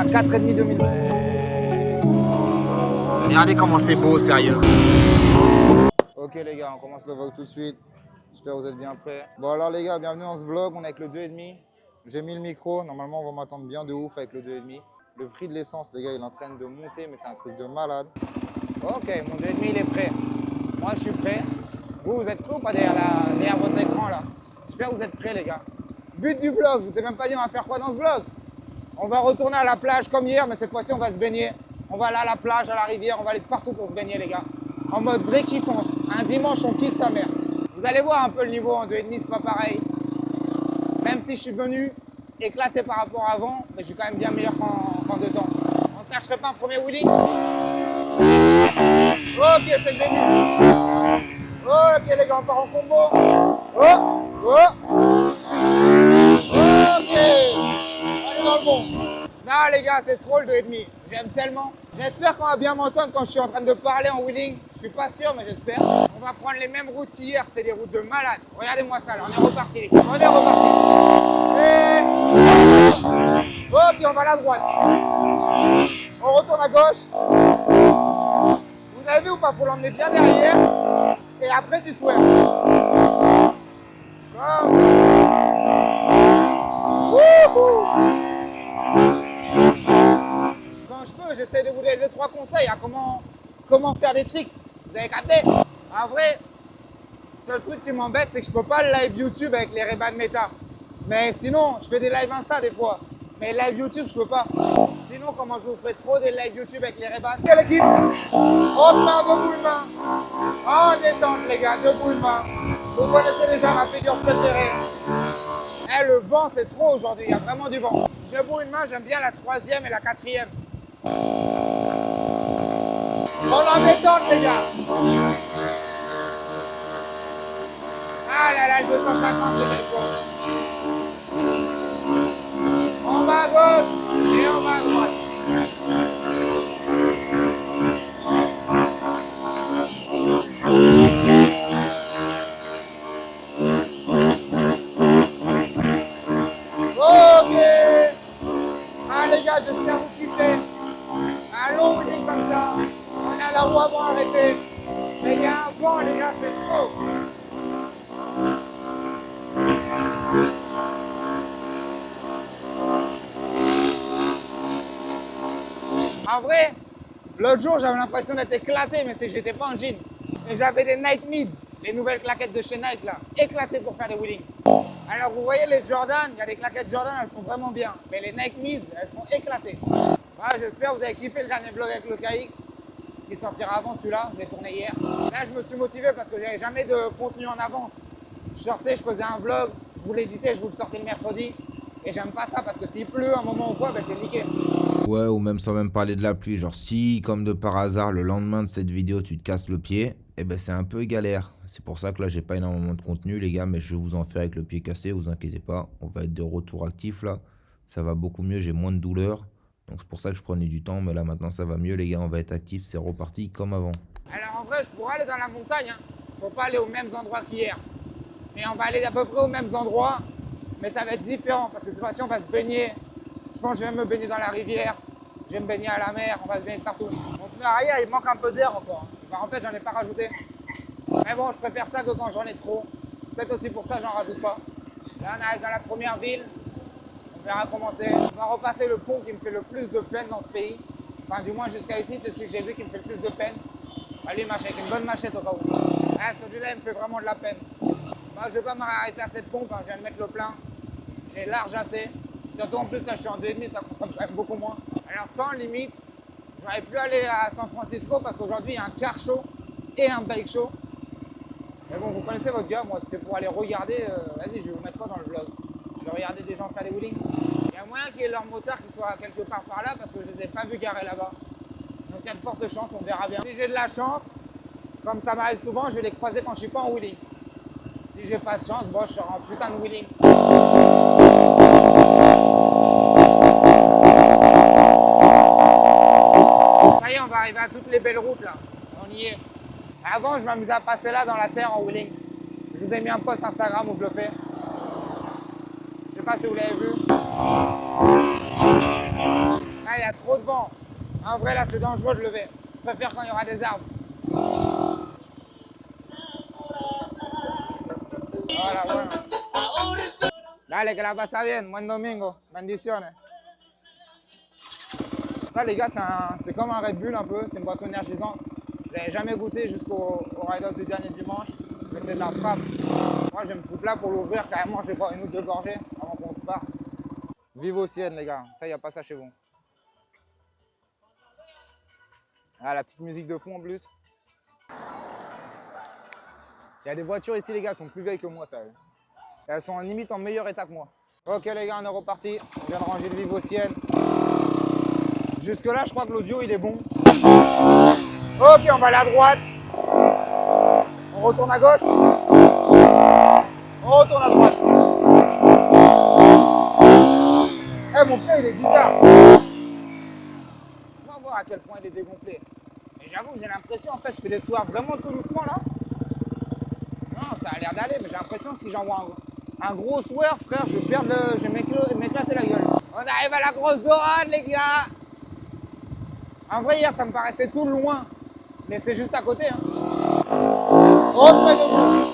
4,5 2000. Regardez comment c'est beau, sérieux. Ok les gars, on commence le vlog tout de suite. J'espère que vous êtes bien prêts. Bon alors les gars, bienvenue dans ce vlog. On est avec le 2,5. J'ai mis le micro. Normalement, on va m'entendre bien de ouf avec le 2,5. Le prix de l'essence, les gars, il est en train de monter, mais c'est un truc de malade. Ok, mon 2,5 il est prêt. Moi, je suis prêt. Vous êtes prêts ou pas derrière votre écran là? J'espère que vous êtes prêts les gars. But du vlog, je vous ai même pas dit on va faire quoi dans ce vlog. On va retourner à la plage comme hier, mais cette fois-ci on va se baigner. On va aller à la plage, à la rivière, on va aller de partout pour se baigner les gars. En mode vrai kiffance. Un dimanche on kiffe sa mère. Vous allez voir un peu le niveau en 2,5, c'est pas pareil. Même si je suis venu éclaté par rapport à avant, mais je suis quand même bien meilleur qu'en 2 temps. On se lâcherait pas un premier wheelie? Ok, c'est le début. Ok les gars, on part en combo. Ok, on est dans le bon. Non les gars, c'est trop le 2,5. J'aime tellement. J'espère qu'on va bien m'entendre quand je suis en train de parler en wheeling. Je suis pas sûr, mais j'espère. On va prendre les mêmes routes qu'hier, c'était des routes de malade. Regardez-moi ça, là, on est reparti les gars. On est reparti. Ok, on va à la droite. On retourne à gauche. Vous avez vu ou pas? Faut l'emmener bien derrière. Et après tu swears. Quand je peux, j'essaie de vous donner 2-3 conseils à comment faire des tricks. Vous avez capté? En vrai, le seul truc qui m'embête, c'est que je peux pas le live YouTube avec les Ray-Ban Meta. Mais sinon, je fais des lives Insta des fois. Mais live YouTube, je peux pas. Sinon, comment je vous ferai trop des live YouTube avec les Ray-Ban? Quelle équipe? On se met en debout une main. En détente, les gars, debout une main. Vous connaissez déjà ma figure préférée. Eh, le vent, c'est trop aujourd'hui. Il y a vraiment du vent. Debout une main, j'aime bien la 3e et la 4e. On en détente, les gars. Ah là là, le 250, c'est belle quoi. On va à gauche et on va à droite. Ok. Ah les gars, j'espère que vous kiffez. Un long wheeling comme ça. On a la roue avant arrêtée. Mais il y a un vent les gars, c'est trop. En vrai, l'autre jour j'avais l'impression d'être éclaté, mais c'est que j'étais pas en jean. Et j'avais des Nike Mids, les nouvelles claquettes de chez Nike là, éclatées pour faire des wheelings. Alors vous voyez les Jordan, il y a des claquettes Jordan, elles sont vraiment bien. Mais les Nike Mids, elles sont éclatées. Voilà, j'espère que vous avez kiffé le dernier vlog avec le KX, qui sortira avant celui-là, je l'ai tourné hier. Là je me suis motivé parce que j'avais jamais de contenu en avance. Je sortais, je faisais un vlog, je vous l'éditais, je vous le sortais le mercredi. Et j'aime pas ça parce que s'il pleut un moment ou quoi, ben t'es niqué. Ouais, ou même sans même parler de la pluie. Genre, si, comme de par hasard, le lendemain de cette vidéo, tu te casses le pied, eh ben c'est un peu galère. C'est pour ça que là, j'ai pas énormément de contenu, les gars, mais je vais vous en faire avec le pied cassé, vous inquiétez pas. On va être de retour actif là. Ça va beaucoup mieux, j'ai moins de douleur. Donc, c'est pour ça que je prenais du temps, mais là, maintenant, ça va mieux, les gars. On va être actifs, c'est reparti comme avant. Alors en vrai, je pourrais aller dans la montagne. Faut pas aller aux mêmes endroits qu'hier. Mais on va aller à peu près aux mêmes endroits. Mais ça va être différent parce que cette fois-ci, on va se baigner. Je pense que je vais me baigner dans la rivière. Je vais me baigner à la mer. On va se baigner de partout. Mon pneu arrière, il manque un peu d'air encore. Enfin, en fait, j'en ai pas rajouté. Mais bon, je préfère ça que quand j'en ai trop. Peut-être aussi pour ça, j'en rajoute pas. Là, on arrive dans la première ville. On verra comment c'est. On va repasser le pont qui me fait le plus de peine dans ce pays. Enfin, du moins jusqu'à ici, c'est celui que j'ai vu qui me fait le plus de peine. Bah, lui, il marche avec une bonne machette au cas où. Ah, celui-là, il me fait vraiment de la peine. Moi, je vais pas m'arrêter à cette pompe. Hein. Je viens de mettre le plein. J'ai large assez. Surtout en plus, là, je suis en 2,5, ça consomme quand même beaucoup moins. Alors, temps limite, j'aurais pu aller à San Francisco parce qu'aujourd'hui, il y a un car show et un bike show. Mais bon, vous connaissez votre gars, moi, c'est pour aller regarder. Vas-y, je vais vous mettre quoi dans le vlog? Je vais regarder des gens faire des wheelings. Il y a moyen qu'il y ait leur motard qui soit quelque part par là parce que je ne les ai pas vus garer là-bas. Donc, il y a de fortes chances, on verra bien. Si j'ai de la chance, comme ça m'arrive souvent, je vais les croiser quand je suis pas en wheeling. Si j'ai pas de chance, bon, je serai en putain de wheeling. Ça y est, on va arriver à toutes les belles routes là. On y est. Avant, je m'amusais à passer là dans la terre en wheeling. Je vous ai mis un post Instagram où je le fais. Je sais pas si vous l'avez vu. Là, il y a a trop de vent. En vrai, là, c'est dangereux de lever. Je préfère quand il y aura des arbres. Voilà, bueno. Dale, que la pasa bien. Buen domingo. Bendiciones. Ça, les gars, c'est comme un Red Bull un peu. C'est une boisson énergisante. Je l'avais jamais goûté jusqu'au ride-up du dernier dimanche. Mais c'est de la frappe. Moi, je vais me foutre là pour l'ouvrir carrément. Je vais boire une ou deux gorgées avant qu'on se parte. Vive au ciel, les gars. Ça, il n'y a pas ça chez vous. Ah, la petite musique de fond en plus. Il y a des voitures ici, les gars, elles sont plus vieilles que moi, ça. Elles sont limite en meilleur état que moi. Ok, les gars, on est reparti. On vient de ranger le Vive au ciel. Jusque-là, je crois que l'audio, il est bon. Ok, on va aller à droite. On retourne à gauche. On retourne à droite. Eh, mon pied, il est bizarre. Laisse-moi voir à quel point il est dégonflé. Mais j'avoue que j'ai l'impression, en fait, je fais des soirs vraiment tout doucement, là. Non, ça a l'air d'aller, mais j'ai l'impression que si j'envoie un gros swerve, frère, je vais m'éclater la gueule. On arrive à la grosse dorade, les gars. En vrai, hier, ça me paraissait tout loin. Mais c'est juste à côté. Hein. On se met debout.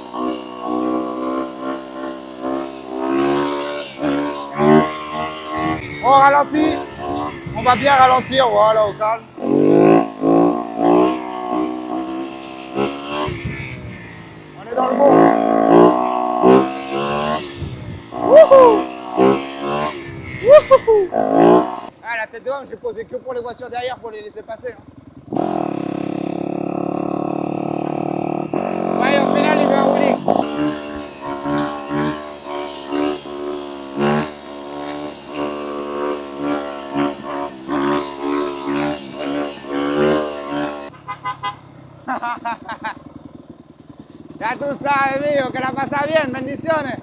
On ralentit. On va bien ralentir. Voilà, au calme. On est dans le bon. Wouhou. Wouhou. Ah, la tête de homme, je l'ai posée que pour les voitures derrière pour les laisser passer. Hein. Ouais, au final, il veut un roulis. Ya tú sabes, mío, que la pasa bien, bendiciones.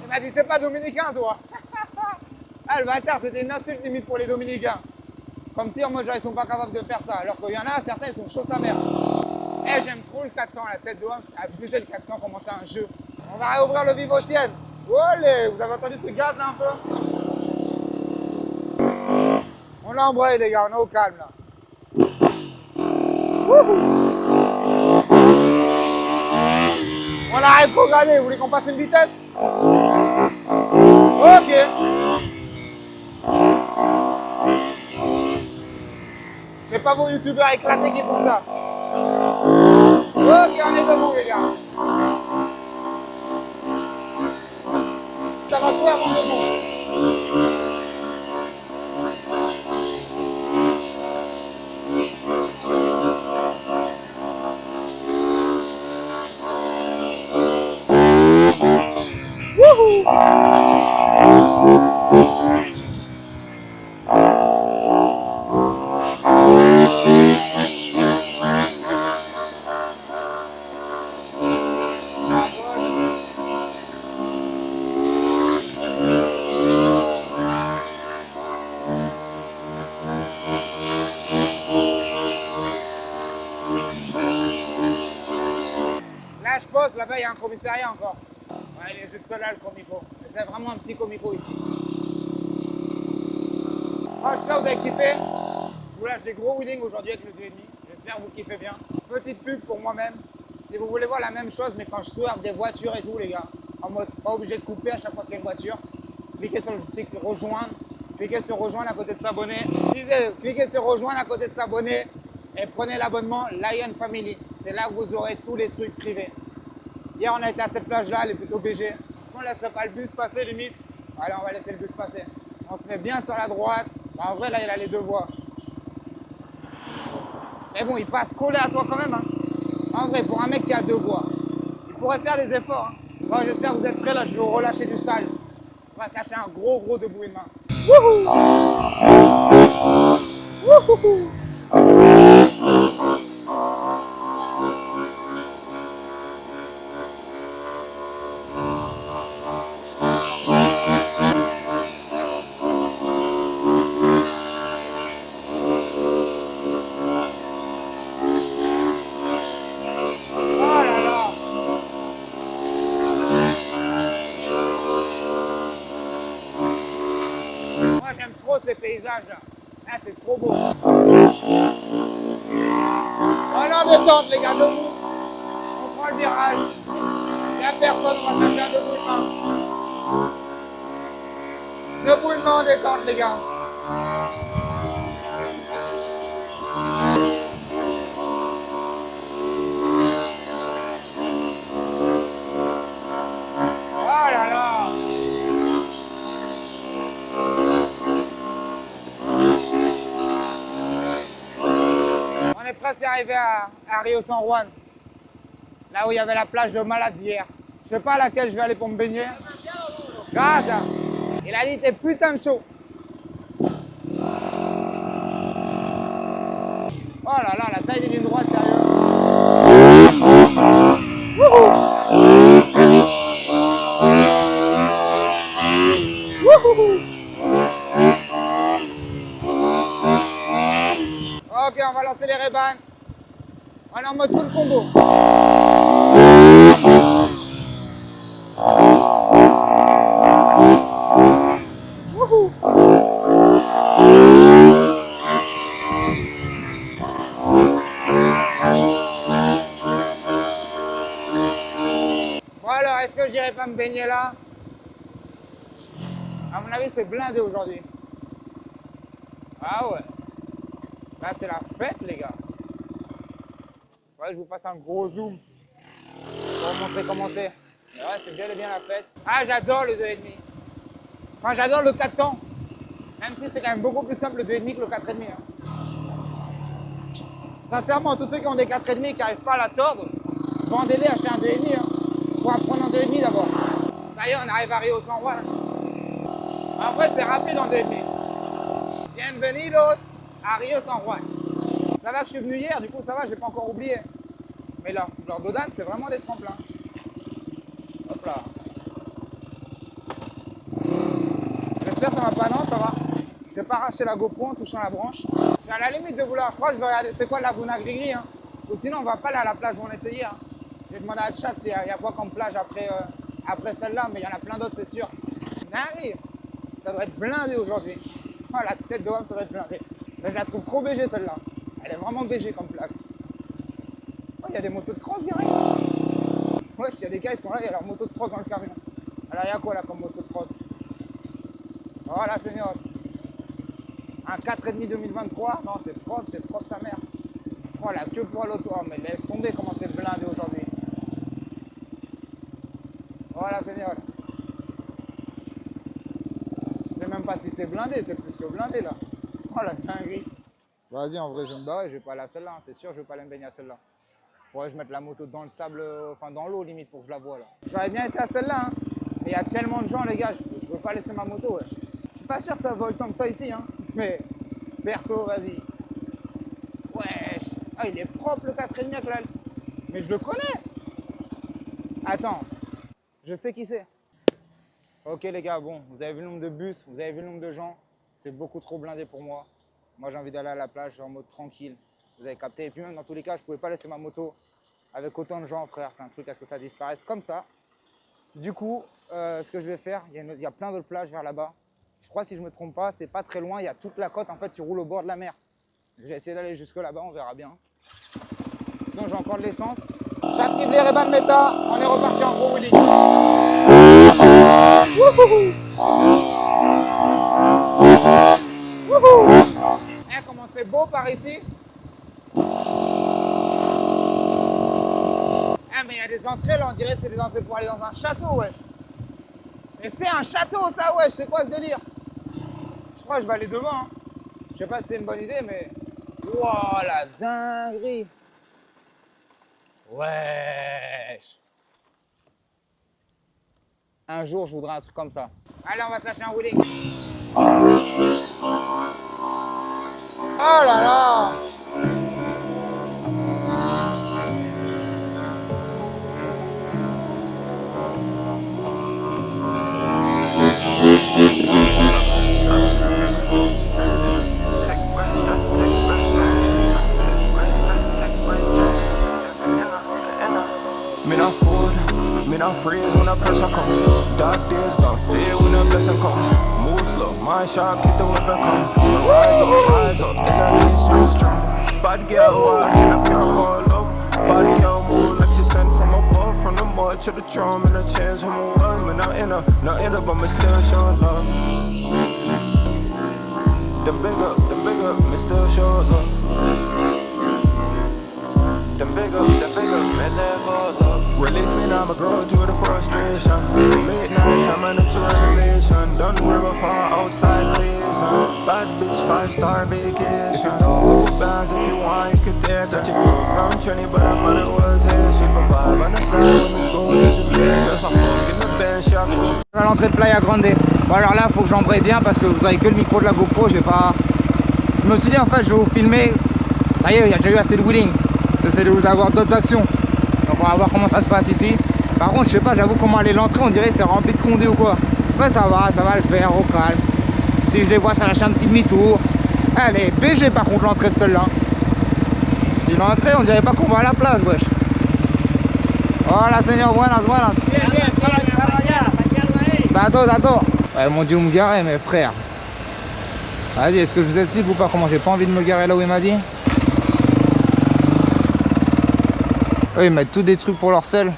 Il m'a dit, t'es pas dominicain, toi. Ah, le bâtard, c'était une insulte limite pour les dominicains. Comme si en mode genre ils sont pas capables de faire ça. Alors qu'il y en a certains, ils sont chauds sa mère. Eh, j'aime trop le 4 temps, la tête de homme, c'est abusé le 4 temps, comment c'est un jeu. On va réouvrir le Vive au ciel. Olé, vous avez entendu ce gaz là un peu? On l'a embrayé les gars, on est au calme là. Wouhou. On l'a rétrogradé, vous voulez qu'on passe une vitesse? Ok. C'est pas vos youtubeurs éclatés qui font ça. Ok, on est debout les gars. Ça va tout avant debout. Wouhou. Là, je pose, là-bas, il y a un commissariat encore. Ouais, il est juste là, le comico. C'est vraiment un petit comico ici. Moi, j'espère que vous avez kiffé. Je vous lâche des gros wheelings aujourd'hui avec le 2,5. J'espère que vous kiffez bien. Petite pub pour moi-même. Si vous voulez voir la même chose, mais quand je swerve des voitures et tout, les gars, en mode pas obligé de couper à chaque fois qu'il y a une voiture, cliquez sur le petit rejoindre, cliquez sur rejoindre à côté de s'abonner. Cliquez sur rejoindre à côté de s'abonner et prenez l'abonnement Lion Family. C'est là que vous aurez tous les trucs privés. Hier, on a été à cette plage-là, elle est plutôt BG. Est-ce qu'on ne laisserait pas le bus passer limite? Allez, on va laisser le bus passer. On se met bien sur la droite. En vrai, là, il a les deux voies. Mais bon, il passe collé à toi quand même. Hein. En vrai, pour un mec qui a deux voies, il pourrait faire des efforts. Hein. Bon, j'espère que vous êtes prêts. Là, je vais vous relâcher du sale. On va se lâcher un gros debout une main. Wouhou! Wouhou! Moi, j'aime trop ces paysages là. Ah, c'est trop beau. Voilà, détente, les gars, debout. On prend le virage. Il n'y a personne, on va chercher un déboulement. Déboulement, détente, les gars. Oh là là. On est presque arrivé à Rio San Juan. Là où il y avait la plage de malade hier. Je sais pas à laquelle je vais aller pour me baigner. Grâce. Il a dit t'es putain de chaud. Oh là là, la taille des lignes droites, sérieux. Ok, on va lancer les Ray-Ban. On est en mode full combo. Bon alors, est-ce que je dirais pas me baigner là? À mon avis, c'est blindé aujourd'hui. Ah ouais. Là, c'est la fête, les gars. Ouais, je vous fasse un gros zoom pour vous montrer comment c'est. Ouais, c'est bien et bien la fête. Ah, j'adore le 2,5. Enfin, j'adore le 4 temps. Même si c'est quand même beaucoup plus simple le 2,5 que le 4,5. Hein. Sincèrement, tous ceux qui ont des 4,5 qui n'arrivent pas à la tordre, vendez-les, achetez un 2,5. Hein. Faut apprendre en 2,5 d'abord. Ça y est, on arrive à Rio San Juan. En vrai, c'est rapide en 2,5. Bienvenidos à Rio San Juan. Ça va que je suis venu hier, du coup ça va, j'ai pas encore oublié. Mais là, leur Dodan, c'est vraiment des tremplins. Hop là. J'espère que ça va pas, non, ça va. Je vais pas arracher la GoPro en touchant la branche. Je suis à la limite de vouloir, je crois que je vais regarder c'est quoi Laguna Gris-Gris. Hein. Ou sinon on va pas aller à la plage où on était hier. Hein. J'ai demandé à Chat s'il y a quoi comme plage après celle-là, mais il y en a plein d'autres, c'est sûr. Nari, ça doit être blindé aujourd'hui. Oh, la tête de homme, ça doit être blindé. Mais je la trouve trop BG celle-là. Elle est vraiment BG comme plaque. Oh, il y a des motos de cross, gars. Wesh, il y a des gars, ils sont là, il y a leur moto de cross dans le camion. Alors, il y a quoi là comme moto de cross? Voilà, seigneur. Un 4,5 2023. Non, c'est propre sa mère. Oh, la queue pour l'auto. Oh, mais laisse tomber comment c'est blindé aujourd'hui. Voilà, seigneur. Je sais même pas si c'est blindé, c'est plus que blindé là. Oh la dinguerie. Vas-y, en vrai, je me barre et je vais pas aller à celle-là. Hein. C'est sûr, je vais pas aller me baigner à celle-là. Faudrait que je mette la moto dans le sable, enfin dans l'eau limite pour que je la voie là. J'aurais bien été à celle-là, hein. Mais il y a tellement de gens, les gars, je veux pas laisser ma moto, wesh. Je suis pas sûr que ça vole tant que ça ici, hein. Mais perso, vas-y. Wesh. Ah, il est propre le 4,5 avec là. Mais je le connais. Attends, je sais qui c'est. Ok les gars, bon, vous avez vu le nombre de bus, vous avez vu le nombre de gens. C'était beaucoup trop blindé pour moi. Moi, j'ai envie d'aller à la plage en mode tranquille. Vous avez capté. Et puis même, dans tous les cas, je ne pouvais pas laisser ma moto avec autant de gens, frère. C'est un truc à ce que ça disparaisse comme ça. Du coup, ce que je vais faire, il y a plein d'autres plages vers là-bas. Je crois, si je ne me trompe pas, c'est pas très loin. Il y a toute la côte. En fait, tu roules au bord de la mer. Je vais essayer d'aller jusque là-bas, on verra bien. Sinon, j'ai encore de l'essence. J'active les Ray-Ban Meta. On est reparti en gros wheeling. Eh, comment c'est beau par ici. Ah, mais il y a des entrées là, on dirait que c'est des entrées pour aller dans un château, wesh. Mais c'est un château ça, wesh, c'est quoi ce délire? Je crois que je vais aller devant. Hein. Je sais pas si c'est une bonne idée, mais. Wouah, la dinguerie. Wesh. Un jour, je voudrais un truc comme ça. Allez, on va se lâcher un wheeling. Oh là là. Man, I'm forward, man, I'm freeze when the pressure come. Dark days gon' fade when the blessing come. Move slow, my shot, keep the weapon come. Rise up, elevation strong. Bad girl, walk in a pure all up. Bad girl, move like she sent from above. From the mud to the drum, and I change who I was. Me not in her, but me still show love. Them big up, me still show love. Them big up, me never love. Release me now, my girl, through the frustration. Late night time and it's a revelation. Done river far outside blazing. Bad bitch, 5-star vacation. Go with bands if you want, you could dare. Such a girl from Trini, but her mother was here. She provide on the side when we go to the bed. Cause I'm fucking the bench, I go. À l'entrée de Playa Grande. Bon alors là, faut que j'embraye bien parce que vous avez que le micro de la GoPro, j'ai pas... Je me suis dit en fait, je vais vous filmer. Ça y est, il y a déjà eu assez de wheeling. J'essaie d'avoir d'autres actions. Donc on va voir comment ça se passe ici. Par contre, je sais pas, j'avoue comment aller l'entrée, on dirait que c'est rempli de condés ou quoi. Ouais, ça va le faire au calme. Si je les vois, ça lâche un petit demi-tour. Elle est BG par contre, l'entrée celle-là. Si l'entrée, on dirait pas qu'on va à la plage, wesh. Hola, señor, buenas. Dato. Ouais, ils m'ont dit où me garer, mes frères. Vas-y, est-ce que je vous explique ou pas comment j'ai pas envie de me garer là où il m'a dit? Eux, ils mettent tout des trucs pour leur sel.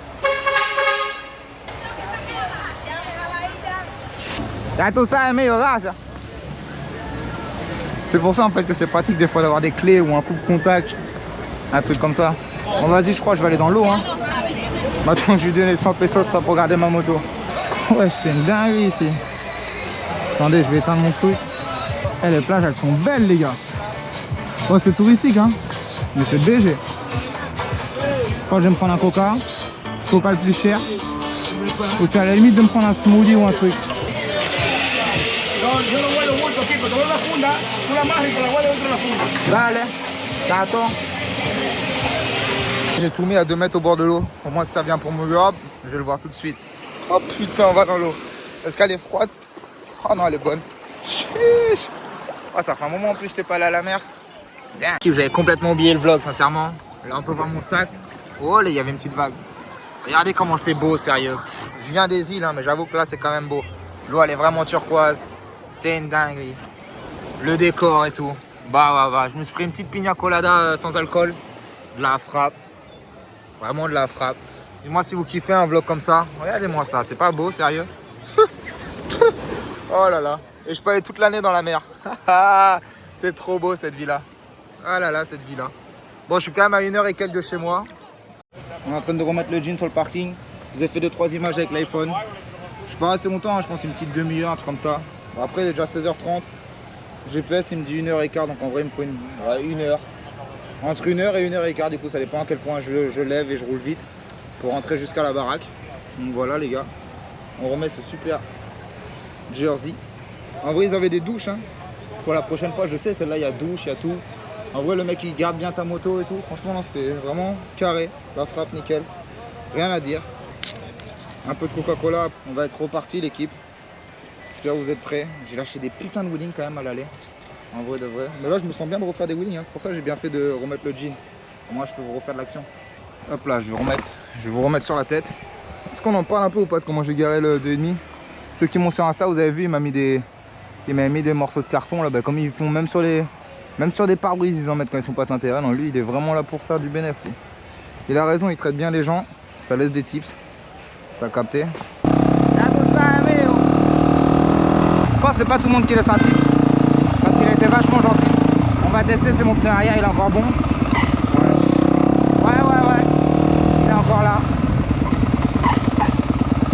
C'est pour ça en fait que c'est pratique des fois d'avoir des clés ou un coupe-contact, un truc comme ça. Bon vas-y, je crois que je vais aller dans l'eau. Hein. Maintenant je lui donne 100 pesos là pour garder ma moto. Ouais, c'est une dinguerie ici. Attendez, je vais éteindre mon truc. Les plages elles sont belles les gars. Ouais, c'est touristique hein, mais c'est BG. Quand je vais me prendre un coca le plus cher, ou tu as à la limite de me prendre un smoothie ou un truc. Dale, t'attends. J'ai tout mis à 2 mètres au bord de l'eau. Pour moi, si ça vient pour me hop, je vais le voir tout de suite. Oh putain, on va dans l'eau. Est-ce qu'elle est froide? Oh non, elle est bonne. Chiche. Oh, ça fait un moment en plus que je t'ai pas allé à la mer. Bien. J'avais complètement oublié le vlog, sincèrement. Là, on peut voir mon sac. Oh, là, il y avait une petite vague. Regardez comment c'est beau, sérieux. Je viens des îles, hein, mais j'avoue que là, c'est quand même beau. L'eau, elle est vraiment turquoise. C'est une dinguerie. Le décor et tout. Bah. Je me suis pris une petite pina colada sans alcool. De la frappe. Vraiment de la frappe. Dis-moi si vous kiffez un vlog comme ça. Regardez-moi ça. C'est pas beau, sérieux. Oh là là. Et je peux aller toute l'année dans la mer. C'est trop beau, cette vie-là. Ah là là, cette vie-là. Bon, je suis quand même à 1h et quelques de chez moi. On est en train de remettre le jean sur le parking. Je vous ai fait 2-3 images avec l'iPhone. Je suis pas resté longtemps, hein, je pense une petite demi-heure, un truc comme ça. Bon, après, il est déjà 16h30. GPS, il me dit 1h15, donc en vrai, il me faut une heure. Entre 1h et 1h15, du coup, ça dépend à quel point je lève et je roule vite pour rentrer jusqu'à la baraque. Donc voilà, les gars. On remet ce super jersey. En vrai, ils avaient des douches. Hein. Pour la prochaine fois, je sais, celle-là, il y a douche, il y a tout. En vrai, le mec, il garde bien ta moto et tout. Franchement, non, c'était vraiment carré. La frappe, nickel. Rien à dire. Un peu de Coca-Cola. On va être reparti, l'équipe. J'espère que vous êtes prêts. J'ai lâché des putains de wheelings quand même à l'aller. En vrai de vrai. Mais là, je me sens bien de refaire des wheelings. Hein. C'est pour ça que j'ai bien fait de remettre le jean. Moi, je peux vous refaire de l'action. Hop là, je vais vous remettre sur la tête. Est-ce qu'on en parle un peu ou pas de comment j'ai garé le 2,5? Ceux qui m'ont sur Insta, vous avez vu, il m'a mis des morceaux de carton là, bah, comme ils font même sur des pare-brises, ils en mettent quand ils sont pas d'intérêt. Non, lui, il est vraiment là pour faire du bénéfice. Il a raison, il traite bien les gens. Ça laisse des tips. T'as capté? Je pense que c'est pas tout le monde qui laisse un tips. Parce qu'il a été vachement gentil. On va tester, c'est mon frein arrière, il est encore bon. Ouais. Il est encore là.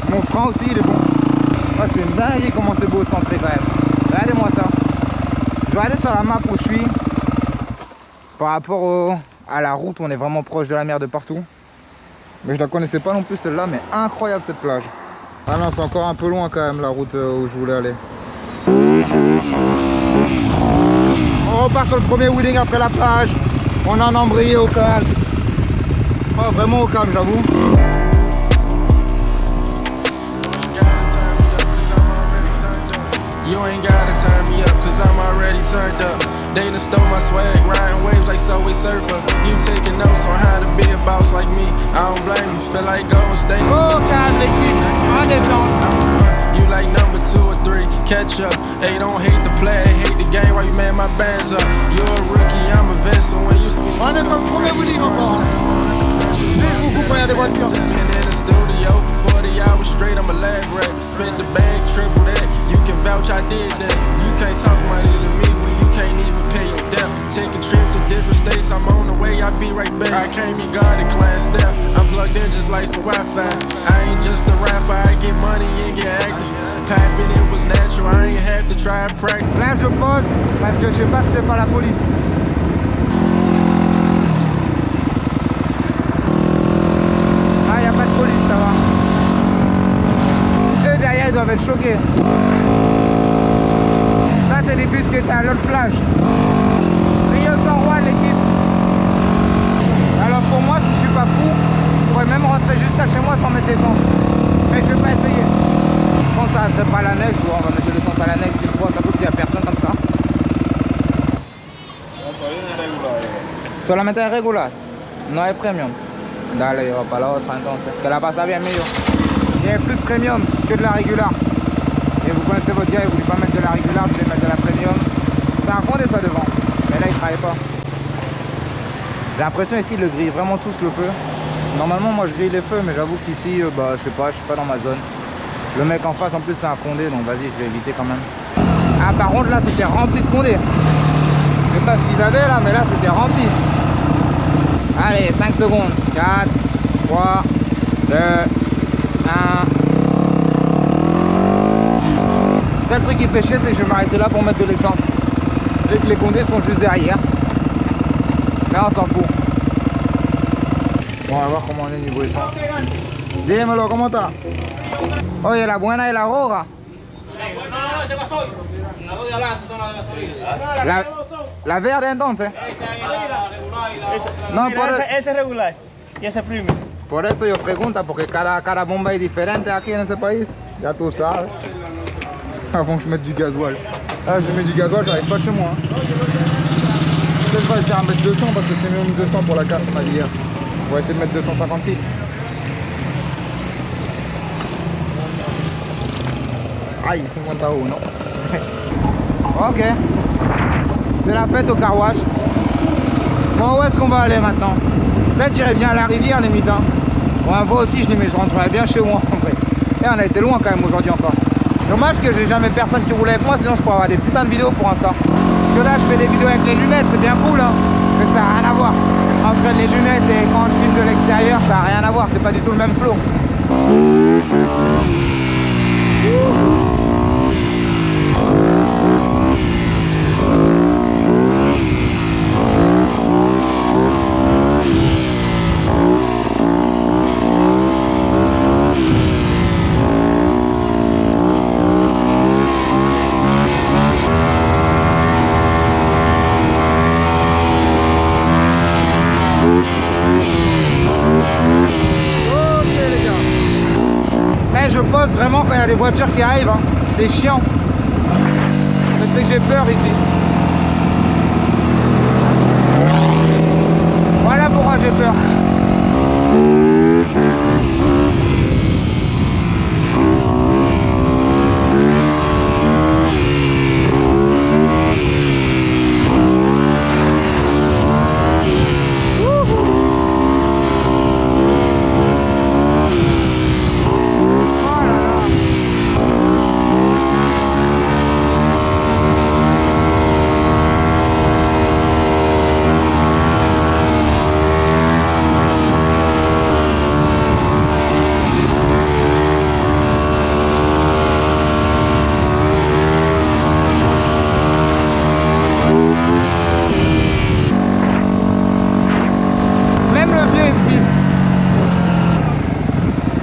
Mon frein aussi, il est bon. Ouais, c'est une dinguerie comment c'est beau cette entrée quand même. Regardez-moi ça. Je vais aller sur la map où je suis. Par rapport à la route, on est vraiment proche de la mer de partout. Mais je la connaissais pas non plus celle-là, mais incroyable cette plage. Ah non, c'est encore un peu loin quand même la route où je voulais aller. On repart sur le premier wheeling après la plage. On en embrayé au calme. Oh, vraiment au calme, j'avoue. You ain't gotta turn me up, cause I'm already turned up. They done stole my swag, riding waves like Subway Surfer. You taking notes on how to be a boss like me. I don't blame you, feel like Golden State. Oh, calme l'équipe, allez blanc. like number 2 or 3. Catch up. Hey, don't hate the play, hate the game. Why you man my bands up? You're a rookie, I'm a vet, so when you speak. On est sur le premier boutique encore. Beaucoup quand il y a des voitures. In the studio for 40 hours straight, I'm a lab rat. Spent the bag, triple that. You can vouch I did that. You can't talk money to me when you can't even pay your debt. Taking trips to different states, I'm on the way, I'll be right back. I came, you got it, clan staff. I'm plugged in just like some Wi-Fi. I ain't just a rapper, I get money and get active. Papping, it was natural, I ain't have to try and practice. Là je pose parce que je sais pas si c'est pas la police. Ah, y a pas de police, ça va. Eux derrière ils doivent être choqués. Ça c'est des bus qui étaient à l'autre plage. Rio San Juan l'équipe. Alors pour moi si je suis pas fou, je pourrais même rentrer jusqu'à chez moi sans mettre d'essence. Mais je vais pas essayer. Je pense que ça serait pas l'annexe, ou on va mettre de l'essence à l'annexe, tu vois, ça coûte s'il y a personne comme ça. Solamente es regular, no hay premium. Dale, va para la otra entonces, que la pasa bien mío. Il y a plus de premium que de la régular. Et vous connaissez votre gars, il voulait pas mettre de la régular, je vais mettre de la premium. C'est un condé ça devant, mais là il travaille pas. J'ai l'impression ici ils le grillent vraiment tous le feu. Normalement moi je grille les feux, mais j'avoue qu'ici, bah je sais pas, je suis pas dans ma zone. Le mec en face en plus c'est un condé, donc vas-y je vais éviter quand même. Ah par contre là c'était rempli de condés. Je sais pas ce qu'ils avaient là, mais là c'était rempli. Allez, 5 secondes. 4, 3, 2, 1. Le seul truc qui fait chier, c'est que je vais m'arrêter là pour mettre de l'essence. Vu que les condés sont juste derrière. Là on s'en fout. Bon, on va voir comment on est niveau essence. Dímelo, ¿cómo está? Oye, la buena y la roja. No, ese gasoil. La dos de adelante son las de gasolina. La verde entonces. La regular y la otra. No, Mira, ese es regular y ese es premium. por eso yo pregunto, porque cada bomba es diferente aquí en ese país. Ya tú sabes. Avant que je mette du gasoil. Là, je mets du gasoil, j'arrive pas chez moi. Peut-être je vais essayer de mettre 200 parce que c'est minimum 200 pour la carte, on m'a dit hier. On va essayer de mettre 250 litres. Aïe, 51. Ok. C'est la fête au car wash. Bon, où est-ce qu'on va aller maintenant? Peut-être j'irai bien à la rivière limite. Hein. Bon, un voix aussi, je rentrerai bien chez moi en vrai. Et on a été loin quand même aujourd'hui encore. Dommage que j'ai jamais personne qui roule avec moi, sinon je pourrais avoir des putains de vidéos pour Insta. Parce que là, je fais des vidéos avec les lunettes, c'est bien cool, hein. Mais ça n'a rien à voir. Entre les lunettes et quand on filme de l'extérieur, ça n'a rien à voir, c'est pas du tout le même flow. Je pose vraiment quand il y a des voitures qui arrivent, hein. C'est chiant. Ça fait que j'ai peur ici. Voilà pourquoi j'ai peur.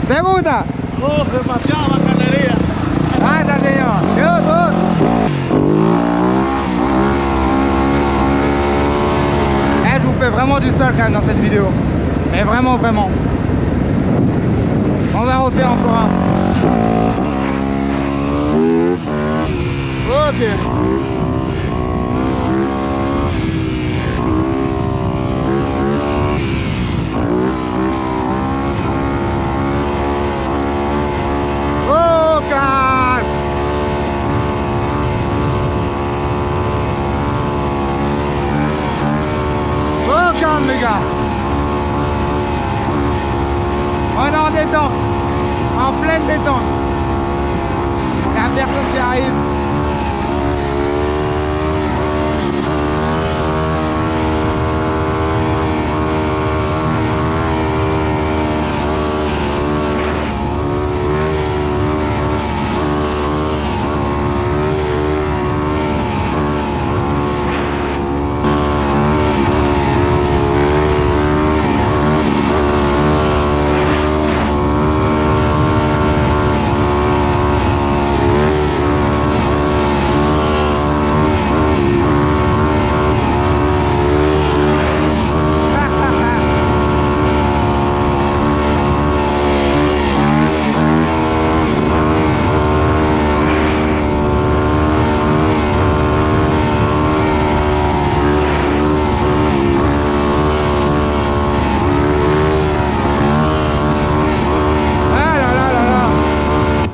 ¿Te gusta? Oh, demasiada bacanería. Anda, señor. Je vous fais vraiment du sale quand même dans cette vidéo. Mais vraiment, vraiment. On va refaire encore un. Ok. Oh, calme. personne s'y arrive.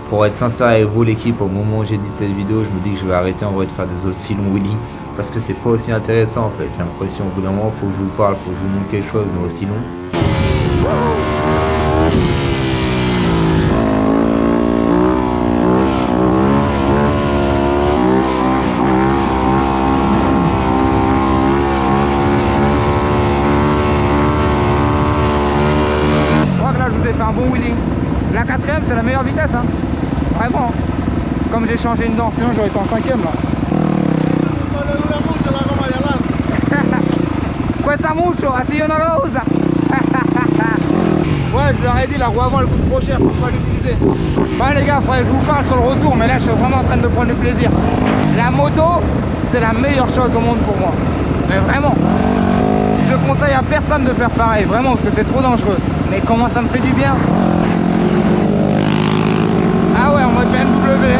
Pour être sincère avec vous l'équipe, au moment où j'ai dit cette vidéo, je me dis que je vais arrêter en vrai de faire des aussi longs wheelies parce que c'est pas aussi intéressant en fait. J'ai l'impression au bout d'un moment, faut que je vous parle, faut que je vous montre quelque chose, mais aussi long. Je crois que là je vous ai fait un bon wheeling. La 4ème c'est la meilleure vitesse hein. Vraiment. Comme j'ai changé une dent, sinon j'aurais été en 5ème là. Cuesta mucho, así yo no lo usa. Ouais, je leur ai dit, la roue avant elle coûte trop cher, pour pas l'utiliser. Ouais les gars, faudrait que je vous fasse sur le retour, mais là je suis vraiment en train de prendre du plaisir. La moto, c'est la meilleure chose au monde pour moi. Mais vraiment. Je conseille à personne de faire pareil, vraiment, c'était trop dangereux. Mais comment ça me fait du bien. Ah ouais, en mode BMW.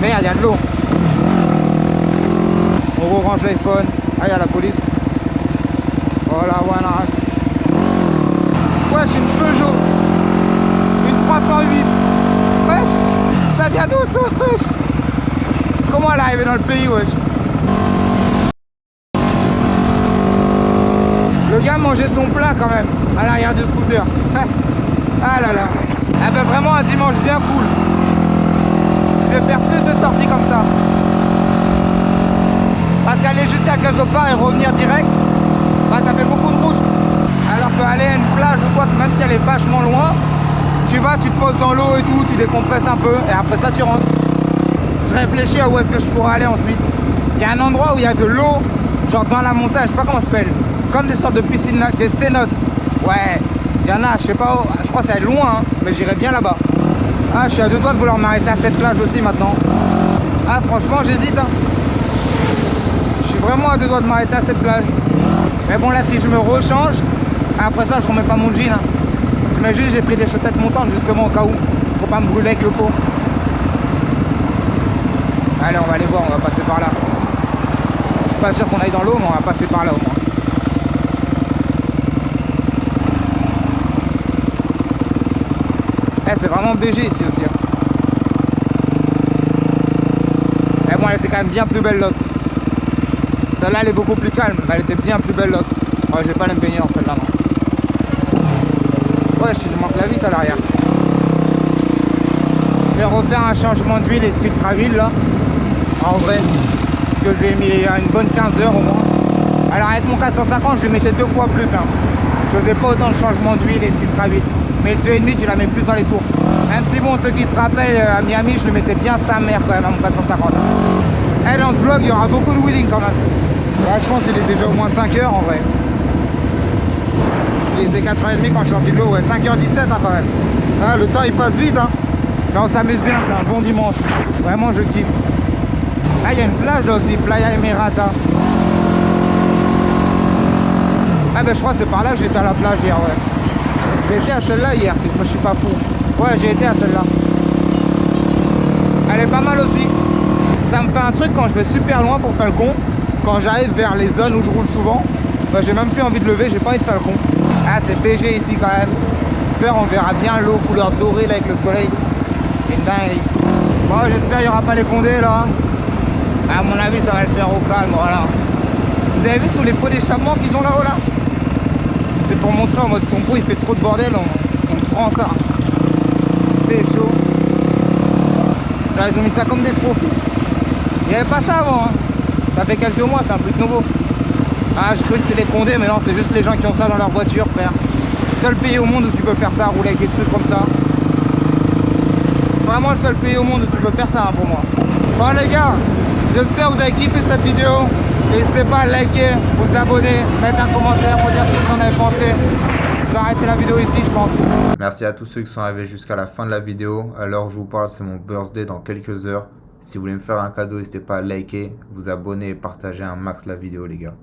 Merde, il y a de l'eau. On range l'iPhone. Ah, il y a la police. Voilà, voilà. Wesh, une Peugeot. Une 308. Wesh, ça vient d'où ça, wesh? Comment elle est arrivée dans le pays, wesh? Le gars mangeait son plat quand même à l'arrière du scooter. Ah là là. Ah ben vraiment un dimanche bien cool. Je vais faire plus de sorties comme ça. Parce qu'aller juste à quelque part et revenir direct, bah, ça fait beaucoup de route. Alors je vais aller à une plage ou quoi, même si elle est vachement loin, tu vas, tu te poses dans l'eau et tout, tu décompresses un peu et après ça tu rentres. Je réfléchis à où est-ce que je pourrais aller ensuite. Il y a un endroit où il y a de l'eau, genre dans la montagne, je sais pas comment ça s'appelle, comme des sortes de piscines, des cénotes. Ouais, il y en a, je sais pas où, je crois que ça est loin, hein, mais j'irai bien là-bas. Ah, je suis à deux doigts de vouloir m'arrêter à cette plage aussi maintenant. Ah, franchement, j'hésite. Hein. Je suis vraiment à deux doigts de m'arrêter à cette plage. Mais bon, là, si je me rechange, après ça, je remets pas mon jean. Hein. Mais juste, j'ai pris des chaussettes montantes justement au cas où, pour pas me brûler avec le pot. Allez, on va aller voir, on va passer par là. Je suis pas sûr qu'on aille dans l'eau, mais on va passer par là au moins. C'est vraiment BG ici aussi. Hein. Et bon, elle était quand même bien plus belle l'autre. Celle-là, elle est beaucoup plus calme, mais elle était bien plus belle l'autre. Ouais, je vais pas aller me baigner dans celle-là. Ouais, je lui manque la vitre à l'arrière. Je vais refaire un changement d'huile et de filtre à huile là. En vrai, que j'ai mis une bonne 15 heures au moins. Alors avec mon 450, je le mettais 2 fois plus. Hein. Je faisais pas autant de changement d'huile et de filtre à huile. Mais 2,5 tu la mets plus dans les tours. Même si bon, ceux qui se rappellent, à Miami, je le mettais bien sa mère quand même à mon 450. Et dans ce vlog, il y aura beaucoup de wheeling quand même. Là, je pense qu'il est déjà au moins 5 heures en vrai. Il était 4h30 quand je suis sorti de l'eau, ouais, 5h17 hein, quand même. Ah, le temps il passe vite, hein. Mais on s'amuse bien, c'est un bon dimanche. Vraiment, je kiffe. Ah, il y a une plage là aussi, Playa Emirata. Ah, ben je crois que c'est par là que j'étais à la plage hier, ouais. J'ai été à celle-là hier, moi je suis pas fou. Ouais, j'ai été à celle-là. Elle est pas mal aussi. Ça me fait un truc quand je vais super loin pour faire le con. Quand j'arrive vers les zones où je roule souvent, bah, j'ai même plus envie de lever, j'ai pas envie de faire le con. Ah, c'est BG ici quand même. J'espère on verra bien l'eau couleur dorée là avec le soleil. C'est dingue. Bon, j'espère qu'il n'y aura pas les condés là. À mon avis, ça va le faire au calme, voilà. Vous avez vu tous les faux d'échappement qu'ils ont là-haut là? C'est pour montrer en mode son bruit, il fait trop de bordel, on prend ça. C'est chaud. Là, ils ont mis ça comme des pros. Il n'y avait pas ça avant, hein. Ça fait quelques mois, c'est un truc nouveau. Ah, je croyais que c'était les condés, mais non, c'est juste les gens qui ont ça dans leur voiture, frère. Seul pays au monde où tu peux faire ça, rouler avec des trucs comme ça. Vraiment le seul pays au monde où tu peux faire ça, hein, pour moi. Bon les gars, j'espère que vous avez kiffé cette vidéo. N'hésitez pas à liker, vous abonner, mettre un commentaire pour dire ce que vous en avez pensé. Je vais arrêter la vidéo ici, je pense. Merci à tous ceux qui sont arrivés jusqu'à la fin de la vidéo. À l'heure où je vous parle, c'est mon birthday dans quelques heures. Si vous voulez me faire un cadeau, n'hésitez pas à liker, vous abonner et partager un max la vidéo les gars.